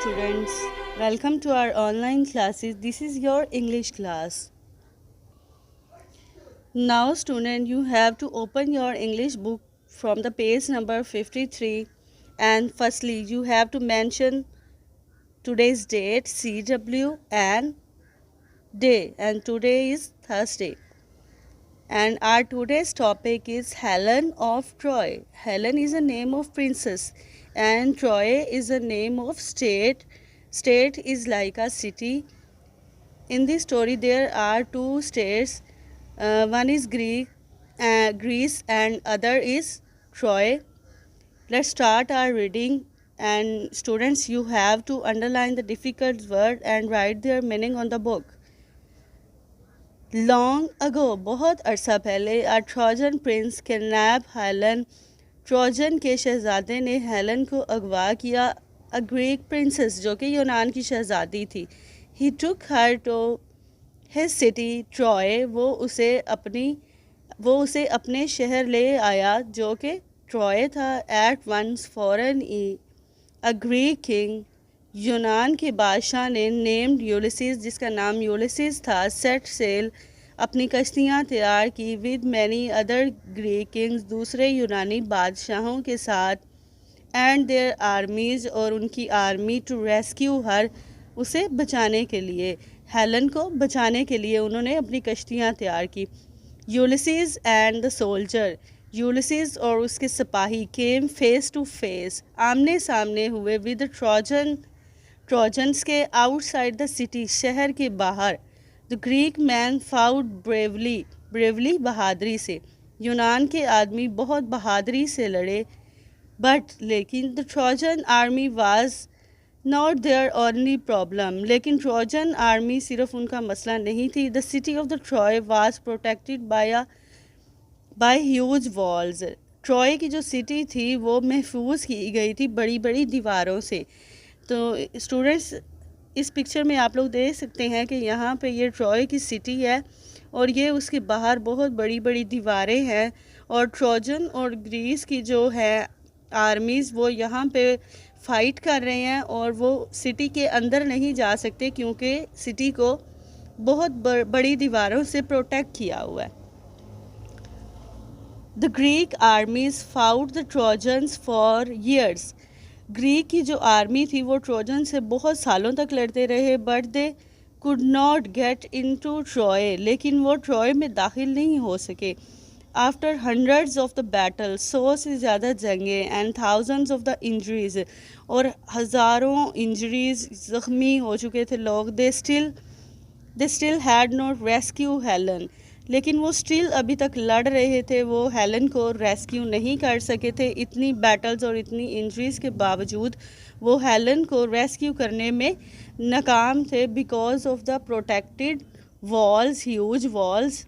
students, welcome to our online classes. This is your English class. Now student, you have to open your English book from the page number 53, and firstly you have to mention today's date, CW, and day, and today is Thursday. And our today's topic is Helen of Troy. Helen is a name of princess and Troy is a name of state. State is like a city. In this story there are two states. One is Greece and other is Troy. Let's start our reading, and students, you have to underline the difficult word and write their meaning on the book. Long ago, बहुत अरसा पहले, a Trojan prince kidnapped Helen. Trojan के शहजादे ने Helen को अगवा किया. A Greek princess, जो कि यूनान की शहजादी थी. He took her to his city, Troy. वो उसे अपने शहर ले आया जो कि ट्रॉय था. At once foreign a Greek king, यूनान के बादशाह ने नेम्ड यूलिसिस, जिसका नाम यूलिसिस था, सेट सेल, अपनी कश्तियाँ तैयार की, with many other Greek Kings, दूसरे यूनानी बादशाहों के साथ, एंड देयर आर्मीज़, और उनकी आर्मी, टू रेस्क्यू हर, उसे बचाने के लिए, हेलन को बचाने के लिए उन्होंने अपनी कश्तियाँ तैयार की. Ulysses and the soldier, Ulysses और उसके सिपाही, केम फेस टू फेस, आमने सामने हुए, विद ट्रोजन्स के, आउटसाइड द सिटी, शहर के बाहर. The Greek man fought bravely बहादुरी से, यूनान के आदमी बहुत बहादुरी से लड़े. लेकिन the Trojan army was not their only problem, लेकिन ट्रोजन आर्मी सिर्फ उनका मसला नहीं थी. The city of the Troy was protected by huge walls, Troy की जो सिटी थी वो महफूज की गई थी बड़ी बड़ी दीवारों से. तो स्टूडेंट्स, इस पिक्चर में आप लोग देख सकते हैं कि यहाँ पे ये ट्रॉय की सिटी है और ये उसके बाहर बहुत बड़ी बड़ी दीवारें हैं, और ट्रोजन और ग्रीस की जो है आर्मीज़ वो यहाँ पे फ़ाइट कर रहे हैं, और वो सिटी के अंदर नहीं जा सकते क्योंकि सिटी को बहुत बड़ी दीवारों से प्रोटेक्ट किया हुआ है. The Greek armies fought the trojans for years, Greek की जो आर्मी थी वो ट्रोजन से बहुत सालों तक लड़ते रहे. But they could not get into Troy, लेकिन वो ट्रॉय में दाखिल नहीं हो सके. After hundreds of the battle, 100 से ज़्यादा जंगें, and thousands of the injuries, और हज़ारों इंजरीज, ज़ख्मी हो चुके थे लोग. They still had not rescue Helen, लेकिन वो स्टिल अभी तक लड़ रहे थे, वो हेलन को रेस्क्यू नहीं कर सके थे. इतनी बैटल्स और इतनी इंजरीज़ के बावजूद वो हेलन को रेस्क्यू करने में नाकाम थे, because of the protected walls, huge walls.